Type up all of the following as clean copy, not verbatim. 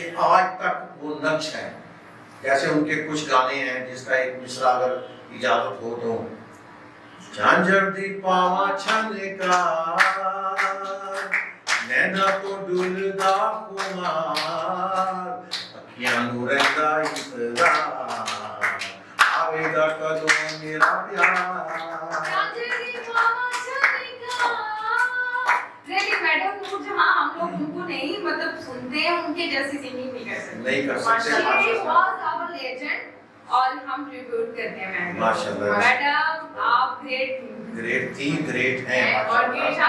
کہ آج تک وہ نقش ہے. جیسے ان کے کچھ گانے ہیں جس کا ایک مصرع اگر اجازت ہو تو جھانجھر دی پاواں چھنکار نینا تو ڈلدا خمار اکھیاں نوں رہندا انتظار آوے گا کدوں میرا پیار. لیکن میڈم وہ جہاں ہم لوگ ان کو نہیں مطلب سنتے ہیں ان کے جیسی سنگنگ نہیں کر سکتے. نہیں کر سکتے. She was our legend اور ہم ٹریبیوٹ کرتے ہیں میڈم. ماشاءاللہ میڈم آپ گریٹ گریٹ تھی گریٹ ہیں اور ہمیشہ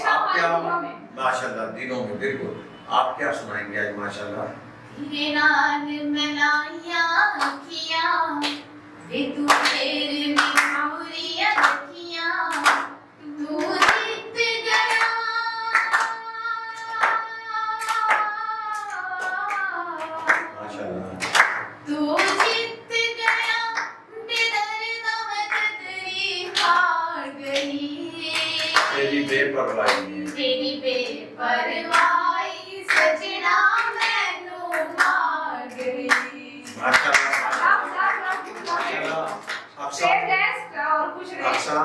آپ کیا ہمارے دلوں میں ماشاءاللہ دنوں میں بالکل. آپ کیا سنائیں گے آج ماشاءاللہ؟ نال ملائیاں کیاں وے تو تیرے میموریاں کیاں تو جیت گیا ماشاءاللہ تو جیت گیا بے درد میں تیری ہار گئی تیری بے پرواہی تیری بے پرواہی سجنا مینوں مار گئی. اقصا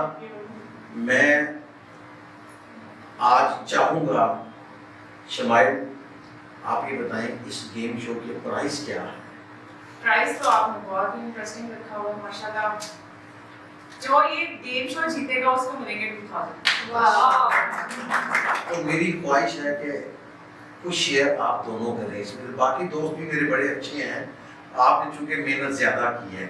میں آج چاہوں گا شمائل آپ یہ بتائیں اس گیم شو کے پرائز کیا ہے؟ پرائز تو آپ نے بہت ہی انٹرسٹنگ رکھا ہوا ہے ماشاءاللہ. جو یہ گیم شو جیتے گا اس کو ملیں گے 2000. تو میری خواہش ہے کہ کچھ شیئر آپ دونوں کریں اس میں. باقی دوست بھی میرے بڑے اچھے ہیں, آپ نے چونکہ محنت زیادہ کی ہے.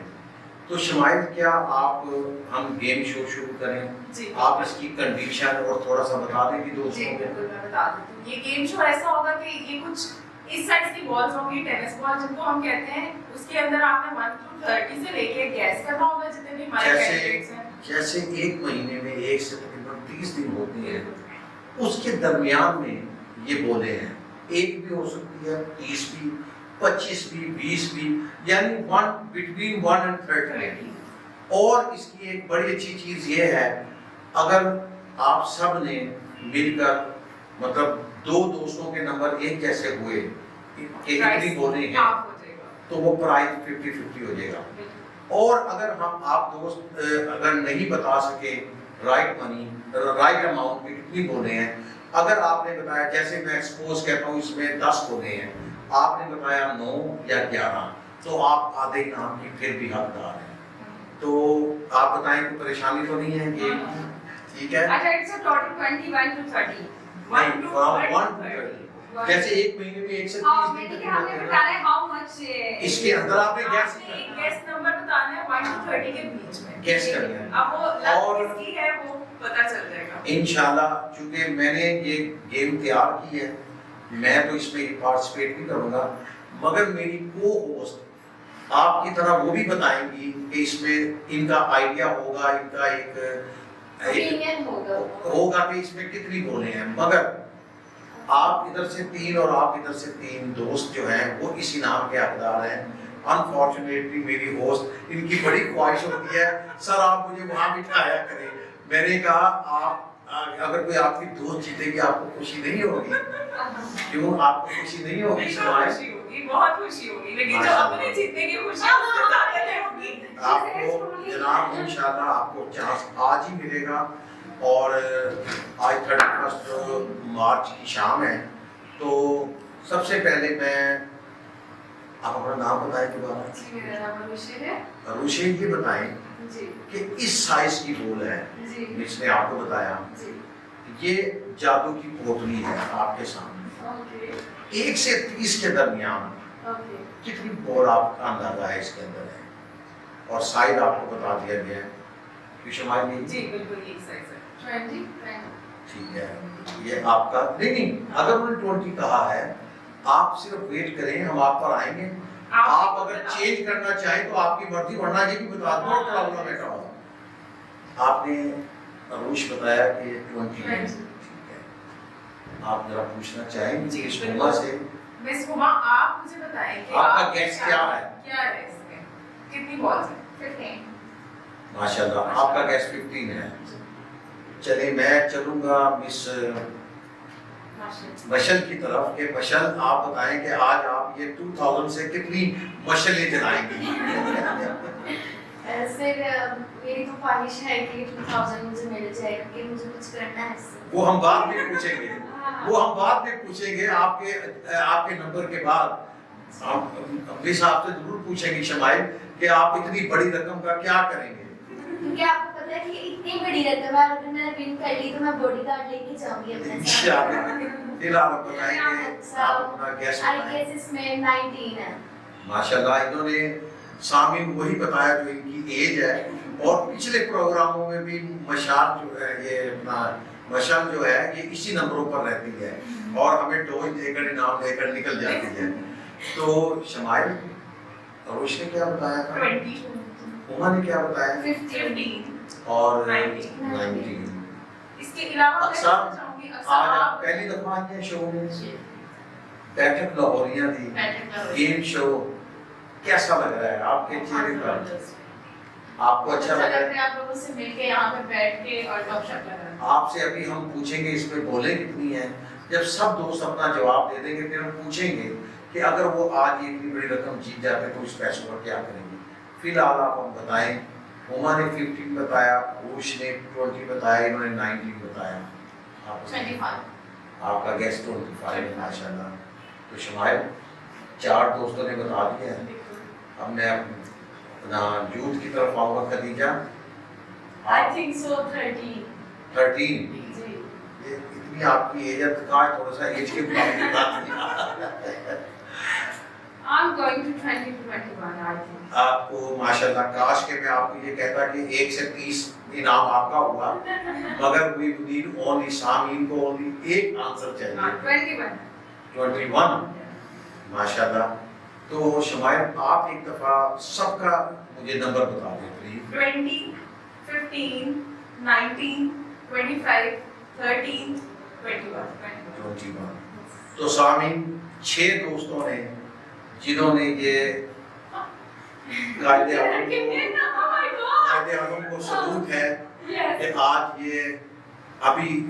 تو شمائل کیا آپ ہم گیم شو شروع کریں؟ جی آپ اس کی کنڈیشن اور تھوڑا سا بتا دیں گی جی دوستوں کو. بالکل میں بتا دیتی ہوں. یہ گیم شو ایسا ہوگا کہ یہ کچھ اس سائز کی بالز ہوں گی, ٹینس بال جن کو ہم کہتے ہیں. اس کے اندر آپ نے 1 to 30 سے لے کے گیس کرنا ہوگا جتنے بھی ہمارے کینڈیڈیٹس ہیں. جیسے ایک مہینے میں 1 سے تقریباً 30 دن ہوتے ہیں, اس کے درمیان میں یہ بولے ہیں. ایک بھی ہو سکتی ہے, 30 بھی, 25 بھی, 20 بھی, یعنی بٹوین 1 and 30. اور اس کی ایک بڑی اچھی چیز یہ ہے, اگر آپ سب نے مل کر مطلب 2 دوستوں کے نمبر ایک جیسے ہوئے کہ اتنی بولے ہیں تو وہ پرائز 50-50 ہو جائے گا. اور اگر ہم آپ دوست اگر نہیں بتا سکے رائٹ اماؤنٹ کی کتنی بولے ہیں, اگر آپ نے بتایا جیسے میں ایکسپوز کہتا ہوں اس میں 10 بولے ہیں, آپ نے بتایا 9 یا 11 تو آپ آدھے انعام کی پھر بھی حقدار ہیں. تو آپ بتائیں کوئی پریشانی تو نہیں ہے گیم کی؟ ٹھیک ہے. اچھا اٹس ٹوٹل 21 to 30. نہیں, from 1 to 30. جیسے ایک مہینے میں 1 سے 30 دن ہم نے بتانا ہے ہاؤ مچ اس کے اندر آپ نے گیس ایک گیس نمبر بتانا ہے 1 to 30 کے بیچ میں. گیس کرنا ہے. اب وہ لگ کس کی ہے وہ پتہ چل جائے گا انشاءاللہ. چونکہ میں نے یہ گیم تیار کی ہے, میں تو اس میں پارٹیسپیٹ بھی کروں گا, مگر میری کو ہوسٹ آپ کی طرح وہ بھی بتائیں گی کہ اس میں ان کا آئیڈیا ہوگا, ان کا ایک اوپینین ہوگا کہ اس میں کتنی بولے ہیں. مگر آپ ادھر سے 3 اور آپ ادھر سے 3 دوست جو ہیں وہ اس انعام کے حقدار ہیں. انفارچونیٹلی میری ہوسٹ ان کی بڑی خواہش ہوتی ہے سر آپ مجھے وہاں بٹھایا کریں. میں نے کہا آپ اگر کوئی آپ کی دوست جیتے گی آپ کو خوشی نہیں ہوگی؟ کیوں آپ کو خوشی نہیں ہوگی؟ خوشی ہوگی, بہت خوشی ہوگی, لیکن جو اپنے جیتنے کی خوشی ہے اس سے زیادہ نہیں ہوگی. آپ کو جناب انشاءاللہ آپ کو چانس آج ہی ملے گا. اور آج 31 مارچ کی شام ہے. تو سب سے پہلے میں آپ اپنا نام بتائیں دوبارہ. جی میرا نام عروشی ہے. عروشی یہ بتائیں جی کہ اس سائز کی بول ہے جی جس نے آپ کو بتایا, جی یہ جادو کی پوٹلی ہے آپ کے سامنے. اوکے 1 سے 30 کے درمیان اوکے کتنی بول آپ کا اندازہ ہے اس کے اندر ہے, اور سائز آپ کو بتا دیا گیا ہے. شمائل جی بالکل ایک سائز ہے 20. ٹھیک ہے, یہ آپ کا نہیں اگر انہوں نے 20 کہا ہے آپ صرف ویٹ کریں, ہم آپ پر آئیں گے. آپ اگر چینج کرنا چاہیں تو آپ کی مرضی, ورنہ یہ بھی بتا دو پرابلم ہے کہاں. آپ نے عروش بتایا کہ 20 ہے. ٹھیک ہے, آپ ذرا پوچھنا چاہیں جی اس شعبہ سے. مس ہما آپ مجھے بتائیں کہ آپ کا گیس کیا ہے؟ کیا ہے اس میں کتنی بالز ہیں؟ 15. ماشاءاللہ آپ کا گیس 15 ہے. چلیں میں چلوں گا مس مشل کی طرف کہ مشل آپ بتائیں کہ آج آپ یہ 2000 سے کتنی مشلیں جلائیں گی؟ سر میری تو خواہش ہے کہ 2000 مجھے مل جائے کیونکہ مجھے کچھ کرنا ہے. وہ ہم بعد میں پوچھیں گے، وہ ہم بعد میں پوچھیں گے آپ کے نمبر کے بعد. ہم اپنے صاحب سے ضرور پوچھیں گے شمائل کہ آپ اتنی بڑی رقم کا کیا کریں گے. کیونکہ آپ کو پتہ ہے کہ اتنی بڑی رقم ہے، اگر میں ون کر لی تو میں باڈی گارڈ لے کے جاؤں گی اپنے ساتھ. انشاءاللہ. فی الحال آپ بتائیں گے آپ اپنا گیس آئی بتائیں. گیس اس میں 19 ہے. ماشاءاللہ انہوں نے سامعین وہی بتایا جو ان کی ایج ہے، اور پچھلے پروگراموں میں بھی مشال جو ہے یہ اپنا مشال جو ہے یہ اسی نمبروں پر رہتی ہے اور ہمیں ٹوج دے کر انعام دے کر نکل جاتی ہے. تو شمائل عروش نے کیا بتایا تھا؟ 20. عمر نے کیا بتایا؟ 15 اور 19. اس کے علاوہ اقصا میں چاہوں گی آج آپ آپ پہلی دفعہ آئے ہیں شو میں. بیٹھک لاہوریہ تھی، گیم شو کیسا لگ رہا ہے آپ کے چہرے پر؟ آپ کو اچھا لگ رہا ہے؟ آپ لوگوں سے مل کے یہاں پہ بیٹھ کے اور گپ شپ لگا. آپ سے ابھی ہم پوچھیں گے اس میں بولیں کتنی ہیں. جب سب دوست اپنا جواب دے دیں گے پھر ہم پوچھیں گے کہ اگر وہ آج یہ اتنی بڑی رقم جیت جاتے تو اس پیسوں پر کیا کریں گے. فی الحال آپ ہم بتائیں. ہما نے 15 بتایا، عروش نے 20 بتایا، انہوں نے 19 بتایا. 25. آپ کا گیس 25 ہے ماشاءاللہ. تو شمائل 4 دوستوں نے بتا دیا ہے. اب میں اپنا یوتھ کی طرف آؤں گا. Khadija I think so 13. 13. جی. یہ اتنی آپ کی ایج ہے کہاں تھوڑا سا ایج کے مطابق بات نہیں. I'm going to 20 to 21 I think. آپ کو ماشاءاللہ کاش کہ میں آپ کو یہ کہتا کہ 1 سے 30 انعام آپ کا ہوا، مگر we need only سامعین کو only ایک آنسر چاہیے. 21 ماشاءاللہ. تو شمائل آپ ایک دفعہ سب کا مجھے نمبر بتا دیں پلیز. 20, 15, 19, 25, 13, 21. تو سامعین 6 دوستوں نے جنہوں نے یہ قائد اعظم کو ثبوت ہے کہ آج یہ ابھی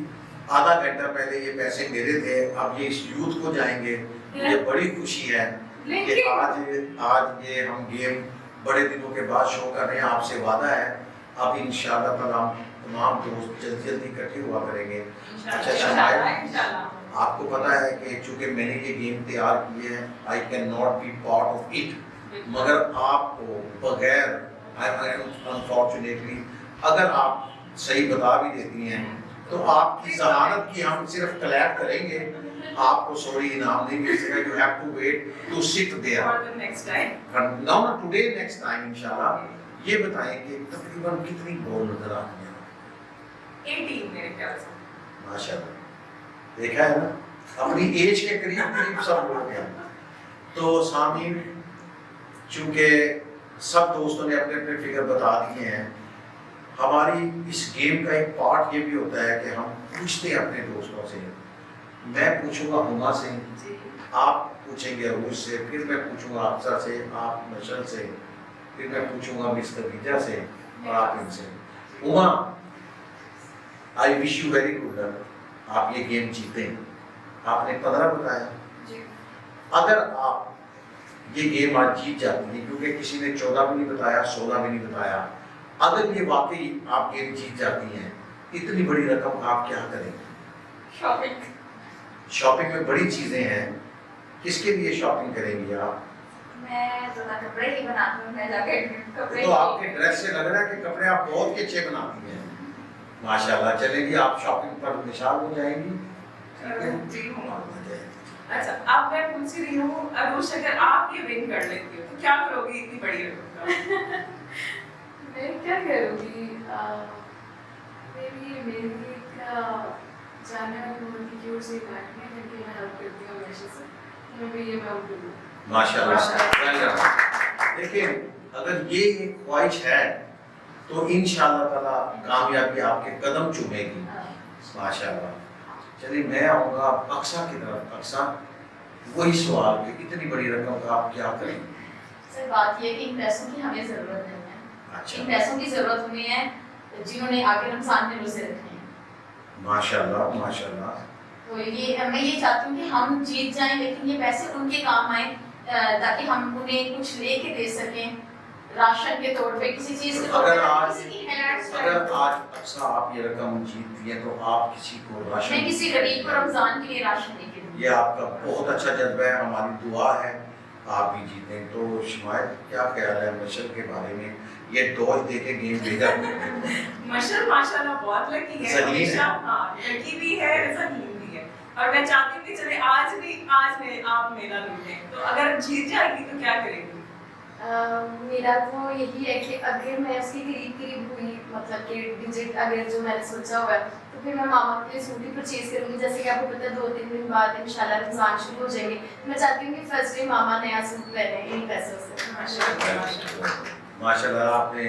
آدھا گھنٹہ پہلے یہ پیسے میرے تھے، اب یہ اس یوتھ کو جائیں گے. یہ بڑی خوشی ہے کہ آج یہ ہم گیم بڑے دنوں کے بعد شو کر رہے ہیں. آپ سے وعدہ ہے اب انشاءاللہ تعالیٰ تمام دوست جلدی جلدی اکٹھے ہوا کریں گے. اچھا شمائل، آپ کو پتا ہے کہ چونکہ میں نے یہ گیم تیار کی ہے I cannot be part of it، مگر آپ کو بغیر unfortunately اگر آپ صحیح بتا بھی دیتی ہیں تو آپ کی ضمانت کی ہم صرف کلیکٹ کریں گے. آپ کو سوری انعام نہیں مل سکے. You have to wait to sit there. For the next time. No, today next time انشاءاللہ. یہ بتائیں کہ تقریباً کتنی گول نظر آتی ہیں؟ 18 میرے خیال سے. ماشاءاللہ. دیکھا ہے نا اپنی ایج کے قریب قریب سب لوگ ہیں. تو سامعین چونکہ سب دوستوں نے اپنے اپنے فگر بتا دیے ہیں، ہماری اس گیم کا ایک پارٹ یہ بھی ہوتا ہے کہ ہم پوچھتے ہیں اپنے دوستوں سے. میں پوچھوں گا ہما سے، آپ پوچھیں گے عروج سے، پھر میں پوچھوں گا افسر سے، آپ مشل سے، پھر میں پوچھوں گا مس خدیجہ سے اور آپ ان سے. Huma I wish you very good luck. آپ یہ گیم جیتے ہیں. آپ نے 15 بتایا. اگر آپ یہ گیم آج جیت جاتی ہیں، کیونکہ کسی نے 14 بھی نہیں بتایا، 16 بھی نہیں بتایا، اگر یہ واقعی آپ گیم جیت جاتی ہیں اتنی بڑی رقم آپ کیا کریں گے؟ شاپنگ میں بڑی چیزیں ہیں. کس کے لیے شاپنگ کریں گی آپ؟ میں زیادہ کپڑے ہی بناتی ہوں. میں جا کے کپڑے تو آپ کے ڈریس سے لگ رہا ہے کہ کپڑے آپ بہت ہی اچھے بناتی ہیں ماشاءاللہ. چلیں گی آپ شاپنگ پر مثال ہو جائیں گی. جی ہوں. اچھا اب میں پوچھ رہی ہوں عروج، اگر آپ یہ ون کر لیتی ہو تو کیا کرو گی اتنی بڑی رقم کا؟ میں کیا کروں گی؟ میری ایک جانے والی ملک کی اور سے بات ہے جن کی میں ہیلپ کرتی ہوں ہمیشہ سے. میں بھی یہ میں کروں ماشاءاللہ. دیکھیں اگر یہ ایک خواہش ہے تو انشاءاللہ تعالیٰ کامیابی آپ کے قدم چومے گی ماشاءاللہ. چلیے میں آؤں گا اقصا کی طرف. اقصا وہی سوال کہ اتنی بڑی رقم کا آپ کیا کریں؟ سر بات یہ ہے کہ ان پیسوں کی ہمیں ضرورت نہیں ہے. اچھا ان پیسوں کی ضرورت انہیں ہے جنہوں نے آگے رمضان میں روزے رکھے ہیں. ماشاءاللہ ماشاءاللہ. تو یہ میں یہ چاہتی ہوں کہ ہم جیت جائیں لیکن یہ پیسے ان کے کام آئیں تاکہ ہم انہیں کچھ لے کے دے سکیں راشن کے طور پہ کسی چیز کے طور پہ کسی کی ہیلپ اگر آج اکثر آپ یہ رقم جیتتی ہیں تو آپ کسی کو راشن میں کسی غریب کو رمضان کے لیے راشن لے کے دوں. یہ آپ کا بہت اچھا جذبہ ہے. ہماری دعا ہے آپ بھی جیتیں. تو شمائل کیا خیال ہے مشل کے بارے میں؟ یہ ڈوج دے کے گیم لے کر مشل ماشاءاللہ بہت لکی ہے, ذہین ہے. ہاں لکی بھی ہے, ذہین بھی ہے. اور میں چاہتی ہوں کہ چلے آج میں آپ میرا لوٹیں, تو اگر جیت جائے گی تو کیا کرے گی؟ میرا تو یہی ہے کہ اگر میں اس کے قریب ہوئی مطلب کہ ڈیجٹ اگر جو میں نے سوچا ہوا ہے تو پھر میں ماما کے لیے سوٹ ہی پرچیز کروں گی. جیسے کہ آپ کو پتہ ہے 2-3 دن بعد انشاءاللہ رمضان شروع ہو جائیں گے. میں چاہتی ہوں کہ فرسٹ ڈے ماما نیا سوٹ پہنے ان پیسوں سے. ماشاء اللہ آپ نے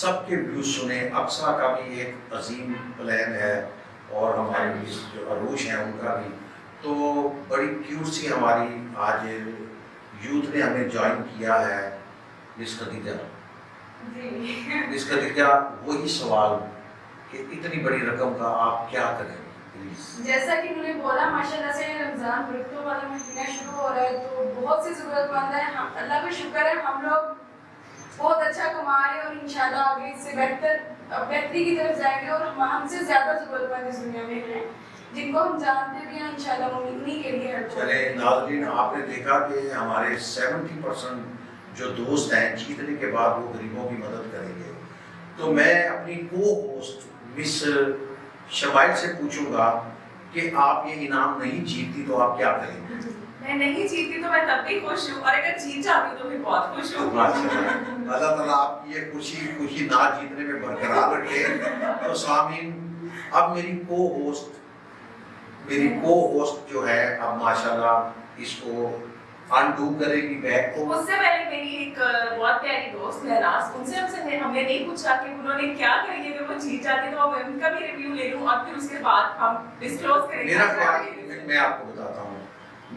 سب کے ویوز سنے. اقصا کا بھی ایک عظیم پلان ہے اور ہمارے جو عروش ہیں ان کا بھی. تو بڑی کیوٹ سی ہماری آج یوتھ نے ہمیں جوائن کیا ہے. مس خدیجہ, مس خدیجہ وہی سوال کہ اتنی بڑی رقم کا آپ کیا کریں پلیز. جیسا کہ انہوں نے بولا ماشاءاللہ سے رمضان برکتوں والا مہینہ شروع ہو رہا ہے تو بہت سی ضرورت مند ہے. اللہ کا شکر ہے ہم لوگ بہت اچھا کما رہے ہیں اور انشاءاللہ آگے اس سے بہتری کی طرف جائیں گے. اور ہم سے زیادہ ضرورت مند اس دنیا میں ہیں جن کو ہم جانتے بھی ہیں انشاءاللہ انہی کے لیے ہر چلے ناظرین, آپ نے دیکھا کہ ہمارے 70% جو دوست ہیں جیتنے کے بعد وہ غریبوں کی مدد کریں گے. تو میں اپنی کو ہوسٹ مس شمائل سے پوچھوں گا کہ آپ یہ انعام نہیں جیتتی تو آپ کیا کریں گے؟ میں نہیں جیتی تو میں تب بھی خوش ہوں, اور اگر جیت جاتی ہوں تو میں بہت خوش ہوں. اللہ تعالیٰ آپ کی یہ خوشی نہ جیتنے میں برقرار رکھے. تو سامعین, اب میری کو ہوسٹ جو ہے اب ماشاءاللہ اس کو انڈو کرے گی بیک کو. اس سے پہلے میری ایک بہت پیاری دوست مہراز, ان سے ہم نے نہیں پوچھا کہ انہوں نے کیا کریں گے اگر وہ جیت جاتے تو اب ان کا بھی ریویو لے لوں اور پھر اس کے بعد ہم ڈسکلوز کریں گے. میرا خیال میں آپ کو بتاتا ہوں,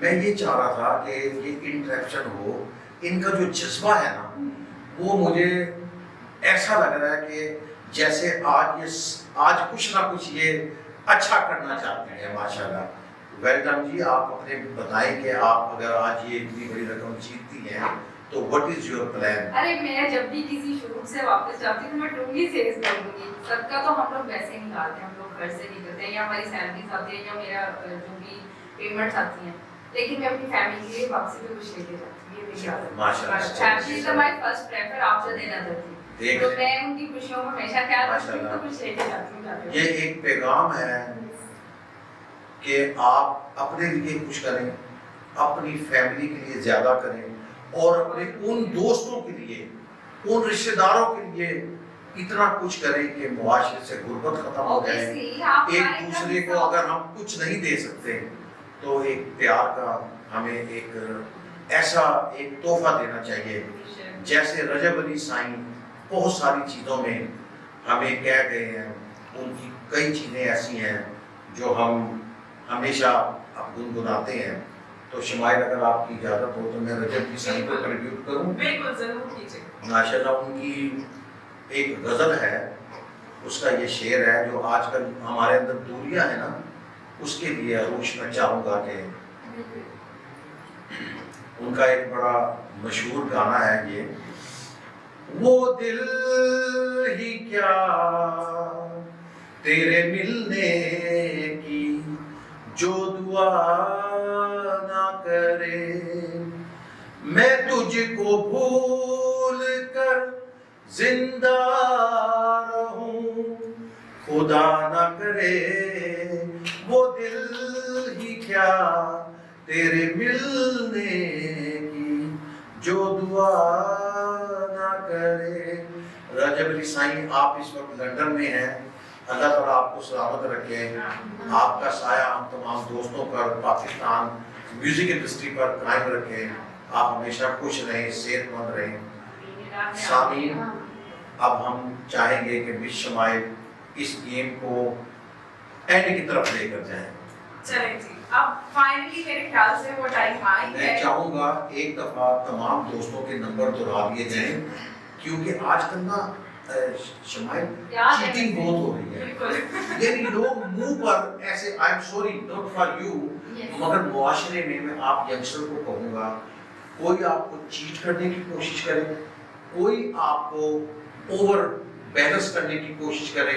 میں یہ چاہ رہا تھا کہ یہ انٹریکشن ہو. ان کا جو جذبہ ہے نا وہ مجھے ایسا لگ رہا ہے کہ جیسے آج کچھ نہ کچھ یہ اچھا کرنا چاہتے ہیں. ماشاءاللہ ویل ڈن جی. آپ اپنے بتائیں کہ آپ اگر آج یہ اتنی بڑی رقم جیتتی ہیں تو وٹ از یور پلان؟ ارے میں جب بھی کسی شروع سے واپس جاتی ہوں تو میں ٹونگی سیلز کر دوں گی. صدقہ تو ہم لوگ ویسے ہی نکالتے ہیں, ہم لوگ گھر سے نہیں کرتے ہیں, یا ہماری سیلریز آتی ہیں یا میرا جو بھی پیمنٹس آتی ہیں, لیکن میں اپنی فیملی کے لیے واپسی پہ کچھ لے کے جاتی ہوں. یہ میری عادت ہے. ماشاءاللہ family is my first prefer. آپ جو دینا چاہتی ہیں تو میں ان کی خوشیوں میں ہمیشہ خیال رکھتی ہوں, تو کچھ لے کے جاتی ہوں. یہ ایک پیغام ہے کہ آپ اپنے لیے کچھ کریں, اپنی فیملی کے لیے زیادہ کریں, اور اپنے ان دوستوں کے لیے, ان رشتہ داروں کے لیے اتنا کچھ کریں کہ معاشرے سے غربت ختم ہو جائے. ایک دوسرے کو اگر ہم کچھ نہیں دے سکتے تو ایک پیار کا ہمیں ایک ایسا ایک تحفہ دینا چاہیے. جیسے رجب علی سائیں بہت ساری چیزوں میں ہمیں کہہ گئے ہیں, ان کی کئی چیزیں ایسی ہیں جو ہم ہمیشہ گنگناتے ہیں. تو شمائل اگر آپ کی اجازت ہو تو میں رجب علی سائیں کو ٹریبیوٹ کروں. بالکل ضرور کیجیے. ماشاءاللہ ان کی ایک غزل ہے, اس کا یہ شعر ہے جو آج کل ہمارے اندر دوریاں ہیں نا, اس کے لیے عروش میں چاہوں گا کہ ان کا ایک بڑا مشہور گانا ہے یہ, وہ دل ہی کیا تیرے ملنے کی جو دعا نہ کرے, میں تجھ کو بھول کر زندہ رہوں خدا نہ کرے. وہ دل ہی کیا تیرے ملنے کی جو دعا نہ کرے. رجب علی سائیں آپ اس وقت لندن میں ہیں, اللہ تعالیٰ آپ کو سلامت رکھے. آپ کا سایہ ہم تمام دوستوں پر, پاکستان میوزک انڈسٹری پر قائم رکھے. آپ ہمیشہ خوش رہیں, صحت مند رہیں. سامعین, اب ہم چاہیں گے کہ مس شمائل اس گیم کو اینڈ کی طرف لے کر جائیں. چلیں جی, اب فائنلی میرے خیال سے وہ ٹائم آئی ہے. میں چاہوں گا ایک دفعہ تمام دوستوں کے نمبر دہرا دیے جائیں, کیونکہ آج کل نا شمائل یاد ہے چیٹنگ بہت ہو رہی ہے بالکل یعنی لوگ منہ پر ایسے I am sorry not for you مگر معاشرے میں آپ ینگسٹر کو کہوں گا کوئی آپ کو چیٹ کرنے کی کوشش کرے کوئی آپ کو اوور بیلنس کرنے کی کوشش کرے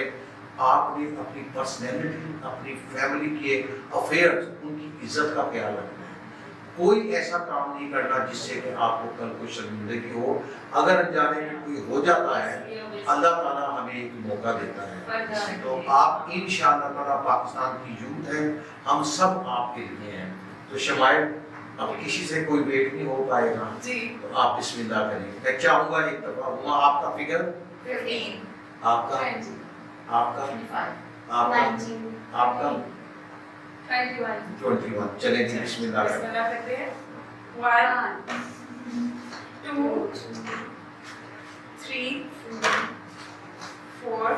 آپ نے اپنی پرسنالٹی اپنی فیملی کے افیئرز ان کی عزت کا خیال رکھنا ہے کوئی ایسا کام نہیں کرنا جس سے کہ آپ کو کل کوئی شرمندگی ہو اگر انجانے میں کوئی ہو جاتا ہے اللہ تعالیٰ ہمیں ایک موقع دیتا ہے تو آپ انشاءاللہ تعالیٰ پاکستان کی یوتھ ہیں ہم سب آپ کے لیے ہیں تو شمائل اب کسی سے کوئی ویٹ نہیں ہو پائے گا جی تو آپ بسم اللہ کریں میں چاہوں گا ایک دفعہ ہوا آپ کا فگر 15 آپ کا آپ کا 25 آپ کا 19 آپ کا 21 21 چلیں جی بسم اللہ بسم کریں اللہ کرتے ہیں 1 2 3 4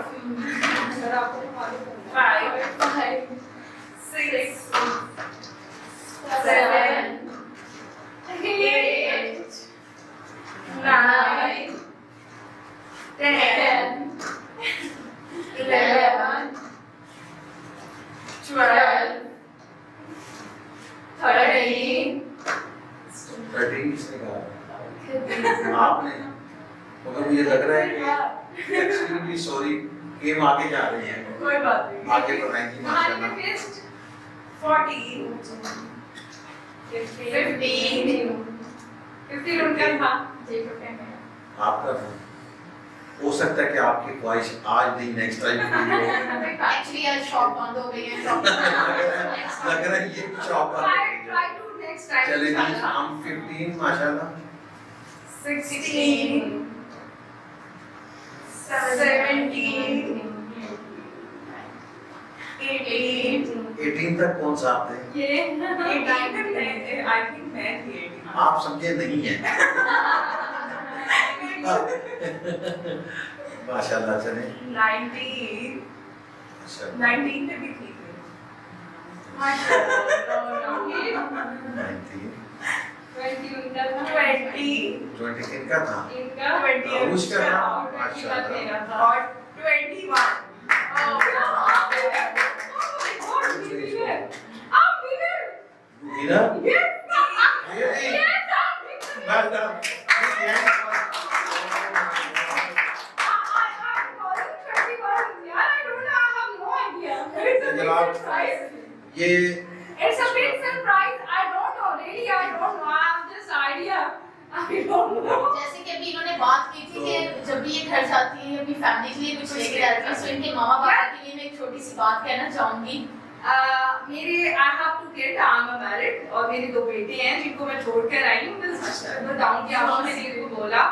سر آپ کو معلوم ہے 5 6 7 8 9 10 11 12 13 13 اس نے کہا آپ نے مگر مجھے لگ رہا ہے کہ ایکسٹریملی سوری گیم آگے جا رہی ہیں کوئی بات نہیں آگے بڑھائیں گی ماشاءاللہ 14 15 15 ان کا تھا جی 15 آپ کا تھا ہو سکتا ہے کہ آپ کی خواہش آج نہیں نیکسٹ ٹائم پوری ہو ایکچولی آج شاپ بند ہو گئی ہے لگ رہا ہے یہ shop try to next time چلیں جی ہم 15 ماشاءاللہ 16 17 18 تک کون سا آپ تھے یہ I think میں تھی 18 آپ سمجھے نہیں ہیں ماشاءاللہ چلیں 19 اچھا 19 میں بھی تھی جو ان کا تھا اس کا تھا ماشاءاللہ اور 21 ونر یہ It's a big surprise. I don't know. Really, I don't know. I have this idea. I don't know. جیسے کہ ابھی انہوں نے بات کی تھی کہ جب بھی یہ گھر جاتی ہیں اپنی فیملی کے لیے کچھ لے کے جاتی ہیں سو ان کے ماما پاپا کے لیے میں ایک چھوٹی سی بات کہنا چاہوں گی میرے I have two kids. I'm a married اور میرے 2 بیٹے ہیں جن کو میں چھوڑ کر آئی ہوں. میں بتاؤں کہ آپ نے میرے کو بولا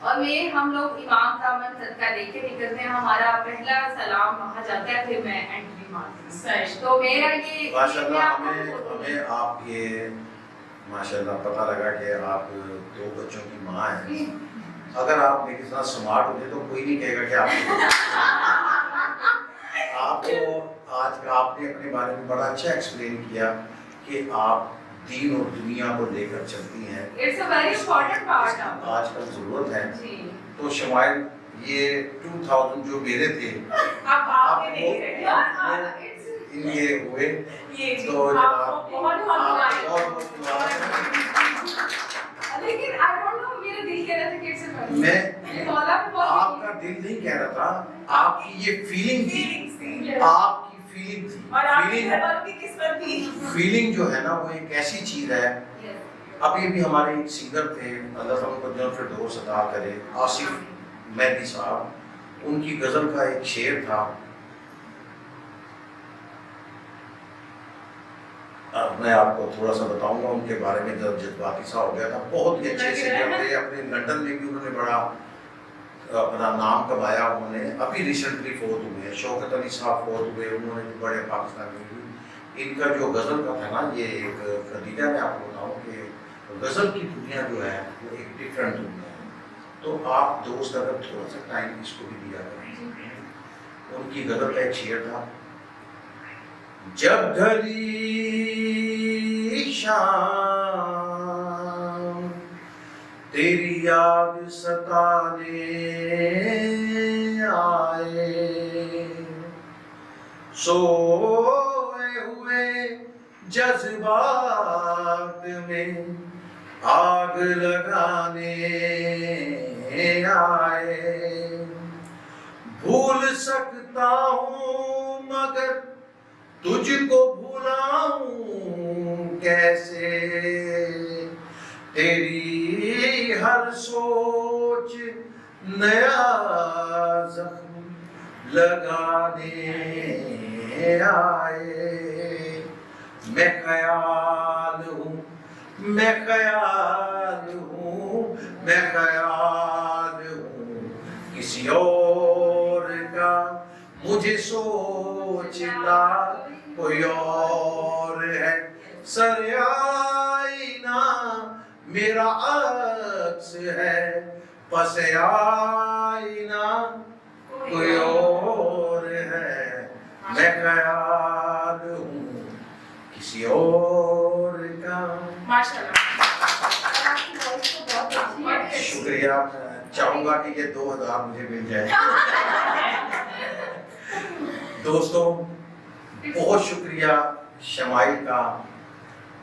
اور ہم لوگ امام دامن صدقہ لے کے نکلتے ہیں. ہمارا پہلا سلام وہاں جاتا ہے پھر میں انٹری مارتی ہوں. تو میرا یہ ماشاءاللہ ہمیں آپ کے ماشاءاللہ پتہ لگا کہ آپ 2 بچوں کی ماں ہیں. اگر آپ میرے ساتھ سمارٹ ہوتے تو کوئی نہیں کہے گا کہ آپ کو آج آپ نے اپنے بارے میں بڑا اچھا ایکسپلین کیا کہ آپ دین اور دنیا کو لے کر چلتی ہیں. It's a very important part. آج کل ضرورت ہے. جی تو شمائل یہ 2000 جو میرے تھے اب آپ کے نہیں رہے ان کے ہوئے یہ تو آپ کو بہت بہت لیکن I don't know میرا دل کہہ رہا تھا کہ it's a very میں آپ کا دل نہیں کہہ رہا تھا آپ کی یہ فیلنگ تھی آپ کی فیلنگ تھی اور آپ کے گھر والوں کی قسمت تھی. فیلنگ جو ہے نا وہ ایک ایسی چیز ہے. ابھی بھی ہمارے ایک سنگر تھے اللہ تعالیٰ کو جنت الفردوس عطا کرے آصف مہدی صاحب ان کی غزل کا ایک شعر تھا میں آپ کو تھوڑا سا بتاؤں گا ان کے بارے میں جب جذباتی سا ہو گیا تھا. بہت ہی اچھے سنگر تھے اپنے لندن میں بھی انہوں نے بڑا اپنا نام کمایا. انہوں نے ابھی ریسنٹلی فوت ہوئے ہیں شوکت علی صاحب فوت ہوئے انہوں نے بھی بڑے پاکستان میں بھی. ان کا جو غزل کا تھا نا یہ ایک خدیجہ میں آپ کو بتاؤں کہ غزل کی دنیا جو ہے وہ ایک ڈفرینٹ دنیا ہے. تو آپ دوست اگر تھوڑا سا ٹائم اس کو بھی دیا کریں. ان کی غزل کا ایک شعر تھا جب ڈھلی شام تیری یاد ستانے آئے سوئے ہوئے جذبات میں آگ لگانے آئے بھول سکتا ہوں مگر تجھ کو بھولاؤں کیسے تیری ہر سوچ نیا زخم لگانے آئے میں خیال ہوں میں خیال ہوں میں خیال ہوں کسی اور کا مجھے سوچتا کوئی اور ہے سر آئینہ میرا عکس ہے پس آئینہ کوئی اور ہے میں خیال ہوں کسی اور کا ماشاءاللہ شکریہ چاہوں گا کہ یہ 2000 مجھے مل جائے دوستوں بہت شکریہ شمائل کا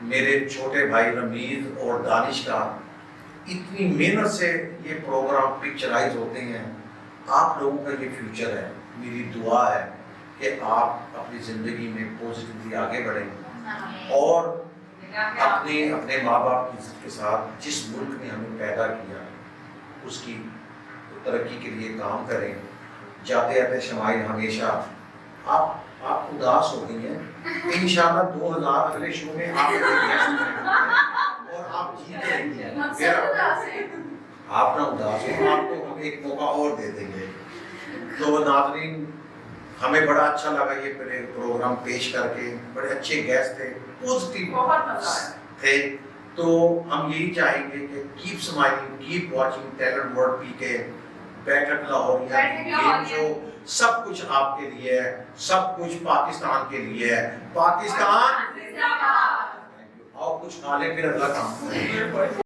میرے چھوٹے بھائی رمیز اور دانش کا اتنی محنت سے یہ پروگرام پکچرائز ہوتے ہیں آپ لوگوں کا یہ فیوچر ہے میری دعا ہے کہ آپ اپنی زندگی میں پوزیٹیولی آگے بڑھیں اور اپنے ماں باپ کی عزت کے ساتھ جس ملک نے ہمیں پیدا کیا اس کی ترقی کے لیے کام کریں جاتے جاتے شمائل ہمیشہ آپ اداس ہو گئی ہیں انشاءاللہ 2000 اگلے شو میں آپ اور آپ جیت رہی ہیں آپ نہ اداس ہو آپ کو ہم ایک موقع اور دے دیں گے تو ناظرین ہمیں بڑا اچھا لگا یہ پروگرام پیش کر کے بڑے اچھے گیسٹ تھے پوزیٹیو بہت مزہ آیا تھے تو ہم یہی چاہیں گے کہ keep smiling keep watching talent world P K Baithak لاہوریا game شو سب کچھ آپ کے لیے ہے سب کچھ پاکستان کے لیے ہے پاکستان اور کچھ کھا لیں پھر اگلا کام